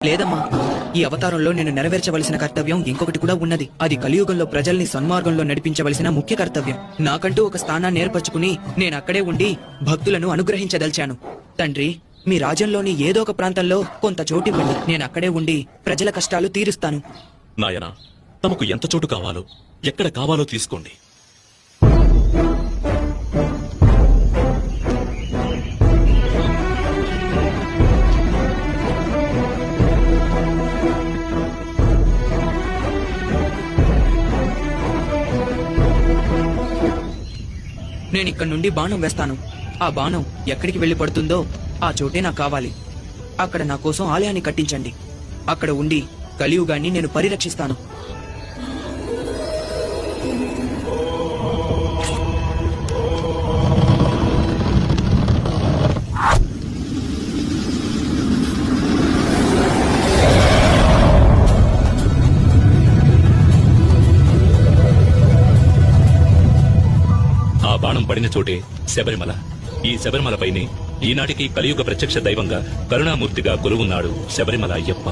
లేదమ్మా, ఈ అవతారంలో నేను నెరవేర్చవలసిన కర్తవ్యం ఇంకొకటి కూడా ఉన్నది. అది కలియుగంలో ప్రజల్ని సన్మార్గంలో నడిపించవలసిన ముఖ్య కర్తవ్యం. నాకంటూ ఒక స్థానాన్ని ఏర్పరచుకుని నేనక్కడే ఉండి భక్తులను అనుగ్రహించదలిచాను. తండ్రి, మీ రాజ్యంలోని ఏదో ఒక ప్రాంతంలో కొంత చోటివ్వండి. నేనక్కడే ఉండి ప్రజల కష్టాలు తీరుస్తాను. నాయనా, తమకు ఎంత చోటు కావాలో, ఎక్కడ కావాలో తీసుకోండి. నేనిక్కడి నుండి బాణం వేస్తాను. ఆ బాణం ఎక్కడికి వెళ్లి పడుతుందో ఆ చోటే నాకు కావాలి. అక్కడ నా కోసం ఆలయాన్ని కట్టించండి. అక్కడ ఉండి కలియుగాన్ని నేను పరిరక్షిస్తాను. ఆ బాణం పడిన చోటే శబరిమల. ఈ శబరిమలపైనే ఈనాటికి కలియుగ ప్రత్యక్ష దైవంగా కరుణామూర్తిగా కొలువున్నాడు శబరిమల అయ్యప్ప.